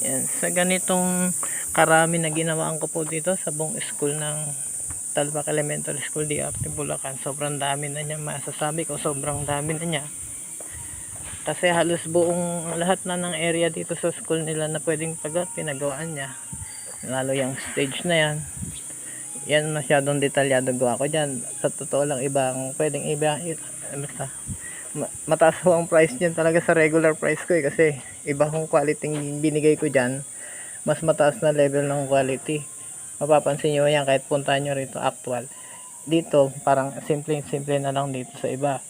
Yan, sa ganitong karami na ginawaan ko po dito sa buong school ng Talbak Elementary School DRT Bulacan, sobrang dami na niya, masasabi ko sobrang dami na niya kasi halos buong lahat na ng area dito sa school nila na pwedeng pinagawaan niya, lalo yung stage na yan masyadong detalyado gawa ko dyan. Sa totoo lang, ibang pwedeng mataas ho ang price dyan talaga sa regular price ko kasi iba hong quality binigay ko dyan, mas mataas na level ng quality. Mapapansin nyo yan kahit puntahan nyo rito actual. Dito parang simple na lang dito sa iba,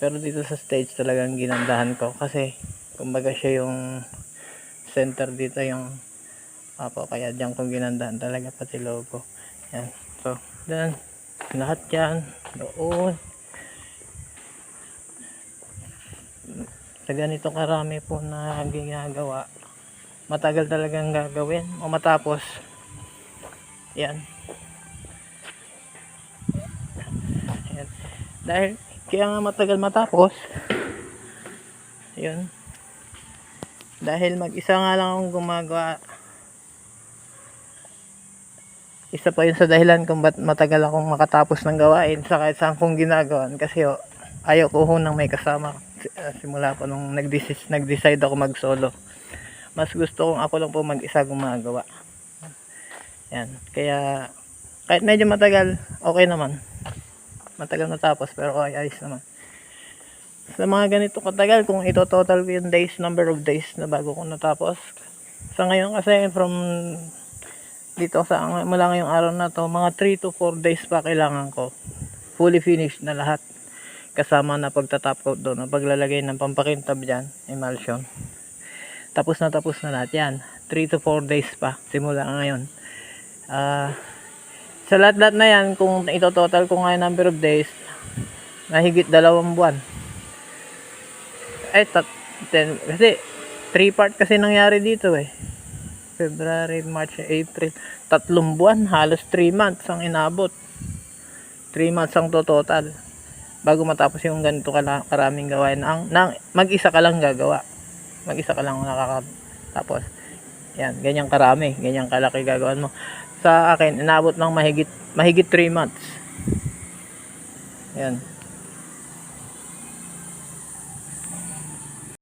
pero dito sa stage talagang ginandahan ko kasi kumbaga siya yung center dito, yung kaya diyan kong ginandahan talaga pati logo. Yan, so then lahat yan doon sa ganito karami po na ginagawa, matagal talagang gagawin o matapos yan. Yan, dahil kaya nga matagal matapos yun, dahil mag-isa nga lang akong gumagawa. Isa pa yun sa dahilan kung ba't matagal akong makatapos ng gawain sa kahit saan kong ginagawan, kasi ayaw ko nang may kasama. Simula pa nung nag-decide ako mag solo, mas gusto kong ako lang po mag-isa gumagawa. Yan, kaya kahit medyo matagal, okay naman, matagal natapos pero okay, ayos naman. Sa mga ganito katagal, kung ito total ko yung days, number of days na bago ko natapos sa ngayon, kasi from dito sa mula ngayong araw na to, mga 3 to 4 days pa kailangan ko fully finished na lahat, kasama na pagtatap coat doon, paglalagay ng pampakintab dyan, emulsion. Tapos na lahat yan. 3 to 4 days pa simula ngayon. Sa lahat na yan, kung ito total ko nga yung number of days, mahigit 2 buwan. Kasi 3 part kasi nangyari dito February, March, April, 3 buwan, halos 3 months ang inabot. 3 months ang total bago matapos yung ganito karaming gawain nang mag-isa ka lang gagawa, mag-isa ka lang nakakatapos. Yan, ganyang karami, ganyang kalaki gagawin mo. Sa akin, inabot ng mahigit 3 months. Yan.